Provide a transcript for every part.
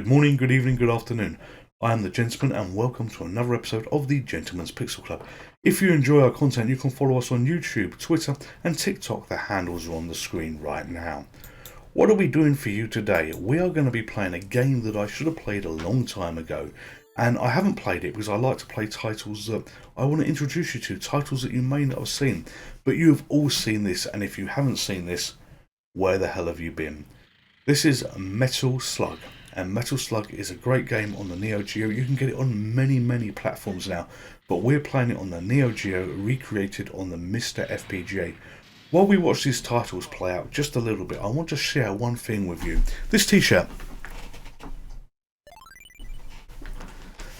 Good morning, good evening, good afternoon. I am the Gentleman and welcome to another episode of the Gentleman's Pixel Club. If you enjoy our content, you can follow us on YouTube, Twitter and TikTok. The handles are on the screen right now. What are we doing for you today? We are going to be playing a game that I should have played a long time ago. And I haven't played it because I like to play titles that I want to introduce you to, titles that you may not have seen. But you have all seen this, and if you haven't seen this, where the hell have you been? This is MiSTer Slug. And MiSTer Slug is a great game on the Neo Geo. You can get it on many platforms now, but we're playing it on the Neo Geo, recreated on the MiSTer FPGA. While we watch these titles play out just a little bit, I want to share one thing with you. This t-shirt.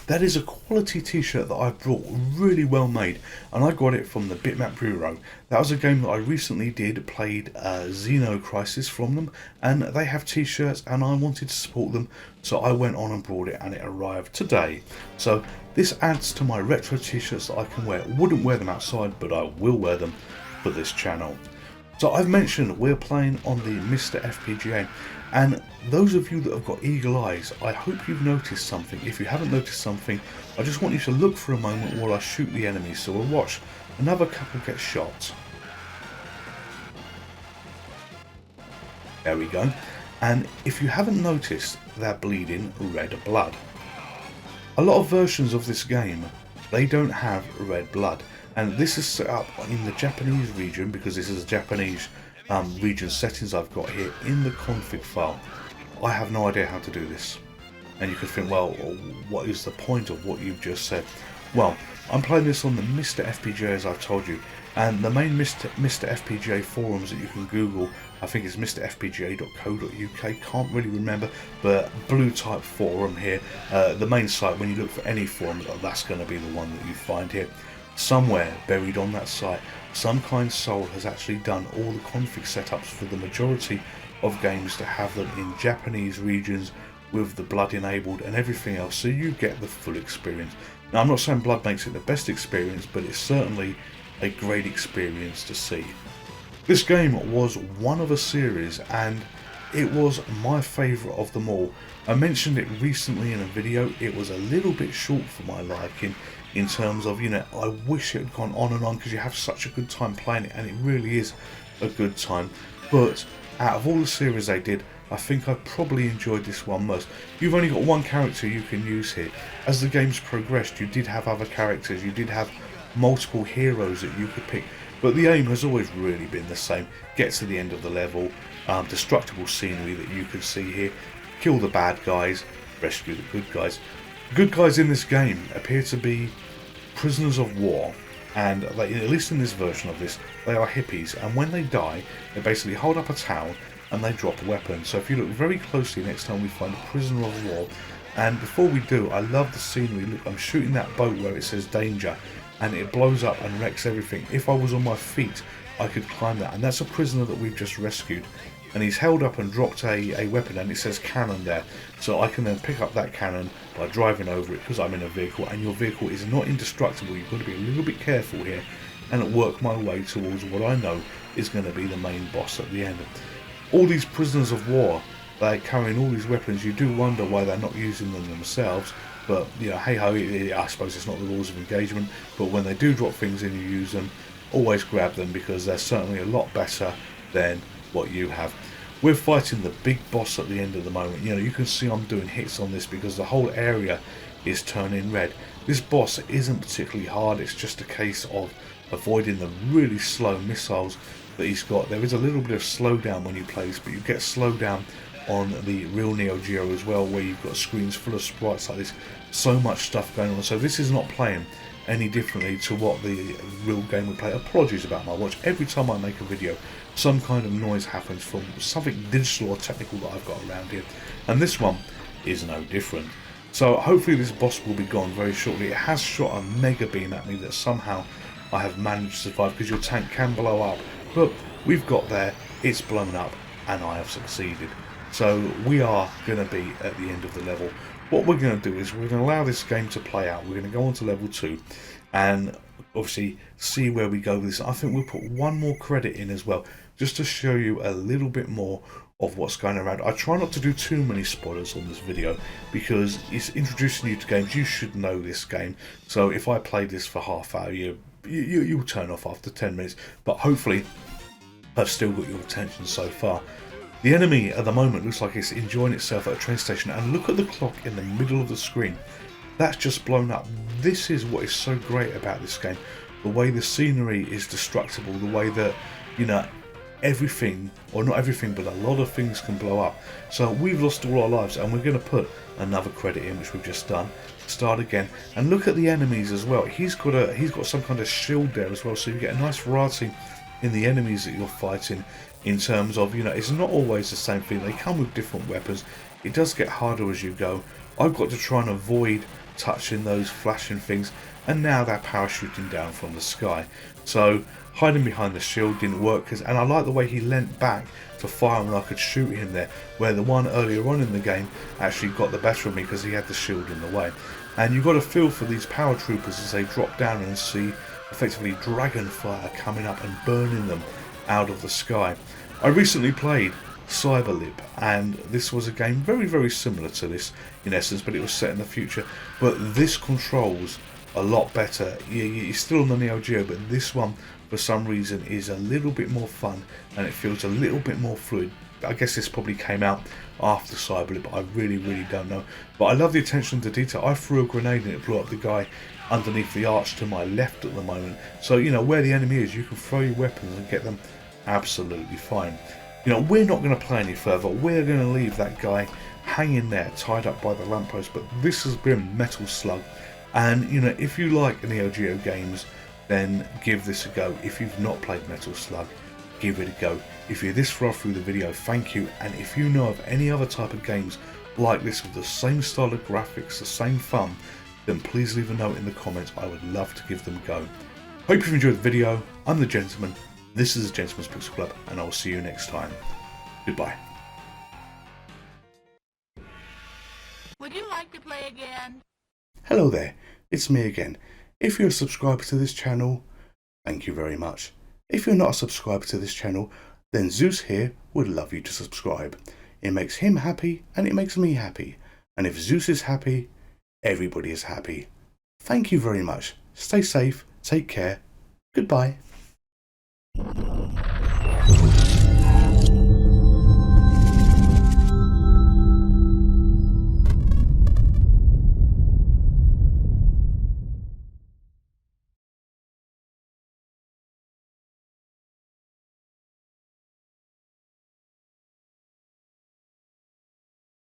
That is a quality t-shirt that I brought, really well made, and I got it from the Bitmap Bureau. That was a game that I recently played Xeno Crisis from them, and they have t-shirts and I wanted to support them, so I went on and brought it and it arrived today. So this adds to my retro t-shirts that I can wear. Wouldn't wear them outside, but I will wear them for this channel. So I've mentioned we're playing on the MiSTer FPGA, and those of you that have got eagle eyes, I hope you've noticed something. If you haven't noticed something, I just want you to look for a moment while I shoot the enemies. So we'll watch another couple get shot. There we go. And if you haven't noticed, they're bleeding red blood. A lot of versions of this game, they don't have red blood. And this is set up in the Japanese region, because this is a Japanese region settings I've got here in the config file. I have no idea how to do this. And you could think, well, what is the point of what you've just said? Well, I'm playing this on the MiSTer FPGA, as I've told you. And the main MiSTer FPGA forums that you can Google, I think it's misterfpga.co.uk, can't really remember, but blue type forum here. The main site, when you look for any forum, that's going to be the one that you find here. Somewhere buried on that site, some kind soul has actually done all the config setups for the majority of games to have them in Japanese regions with the blood enabled and everything else, so you get the full experience. Now, I'm not saying blood makes it the best experience, but it's certainly a great experience to see. This game was one of a series, and it was my favourite of them all. I mentioned it recently in a video. It was a little bit short for my liking, in terms of, you know, I wish it had gone on and on, because you have such a good time playing it, and it really is a good time. But out of all the series they did, I think I probably enjoyed this one most. You've only got one character you can use here. As the games progressed, you did have other characters, you did have multiple heroes that you could pick, but the aim has always really been the same. Get to the end of the level, destructible scenery that you can see here, kill the bad guys, rescue the good guys. Good guys in this game appear to be prisoners of war, and they, at least in this version of this, they are hippies, and when they die, they basically hold up a towel and they drop a weapon. So if you look very closely next time we find a prisoner of war, and before we do, I love the scenery. Look, I'm shooting that boat where it says danger, and it blows up and wrecks everything. If I was on my feet, I could climb that, and that's a prisoner that we've just rescued. And he's held up and dropped a weapon, and it says cannon there, so I can then pick up that cannon by driving over it, because I'm in a vehicle, and your vehicle is not indestructible. You've got to be a little bit careful here and work my way towards what I know is going to be the main boss at the end. All these prisoners of war, they're carrying all these weapons. You do wonder why they're not using them themselves, but you know, hey ho, I suppose it's not the rules of engagement. But when they do drop things and you use them, always grab them, because they're certainly a lot better than what you have. We're fighting the big boss at the end of the moment. You know, you can see I'm doing hits on this because the whole area is turning red. This boss isn't particularly hard. It's just a case of avoiding the really slow missiles that he's got. There is a little bit of slowdown when you play this, but you get slowdown on the real Neo Geo as well, where you've got screens full of sprites like this. So much stuff going on. So this is not playing any differently to what the real game would play. Apologies about my watch. Every time I make a video, some kind of noise happens from something digital or technical that I've got around here, and this one is no different. So hopefully this boss will be gone very shortly. It has shot a mega beam at me that somehow I have managed to survive, because your tank can blow up, but we've got there, it's blown up, and I have succeeded. So we are going to be at the end of the level. What we're going to do is we're going to allow this game to play out. We're going to go on to level 2 and obviously see where we go with this. I think we'll put one more credit in as well, just to show you a little bit more of what's going around. I try not to do too many spoilers on this video because it's introducing you to games. You should know this game. So if I played this for half hour, you'll turn off after 10 minutes. But hopefully I've still got your attention so far. The enemy at the moment looks like it's enjoying itself at a train station, and look at the clock in the middle of the screen. That's just blown up. This is what is so great about this game. The way the scenery is destructible, the way that, you know, everything, or not everything, but a lot of things can blow up. So we've lost all our lives, and we're going to put another credit in, which we've just done. Start again, and look at the enemies as well. He's got some kind of shield there as well, so you get a nice variety in the enemies that you're fighting. In terms of, you know, it's not always the same thing. They come with different weapons. It does get harder as you go. I've got to try and avoid touching those flashing things, and now they're parachuting down from the sky. So hiding behind the shield didn't work, and I like the way he leant back to fire when I could shoot him there, where the one earlier on in the game actually got the better of me because he had the shield in the way. And you've got to feel for these paratroopers as they drop down and see effectively dragon fire coming up and burning them out of the sky. I recently played Cyberlib, and this was a game very similar to this in essence, but it was set in the future. But this controls a lot better. You're still on the Neo Geo, but this one for some reason is a little bit more fun, and it feels a little bit more fluid. I guess this probably came out after Cyberlib, but I really don't know. But I love the attention to detail. I threw a grenade and it blew up the guy underneath the arch to my left at the moment. So, you know, where the enemy is, you can throw your weapons and get them absolutely fine. You know, we're not going to play any further. We're going to leave that guy hanging there, tied up by the lamppost. But this has been Metal Slug. And, you know, if you like Neo Geo games, then give this a go. If you've not played Metal Slug, give it a go. If you're this far through the video, thank you. And if you know of any other type of games like this with the same style of graphics, the same fun, then please leave a note in the comments. I would love to give them a go. Hope you've enjoyed the video. I'm the Gentleman. This is the Gentleman's Pixel Club, and I will see you next time. Goodbye. Would you like to play again? Hello there, it's me again. If you're a subscriber to this channel, thank you very much. If you're not a subscriber to this channel, then Zeus here would love you to subscribe. It makes him happy, and it makes me happy. And if Zeus is happy, everybody is happy. Thank you very much. Stay safe, take care, goodbye.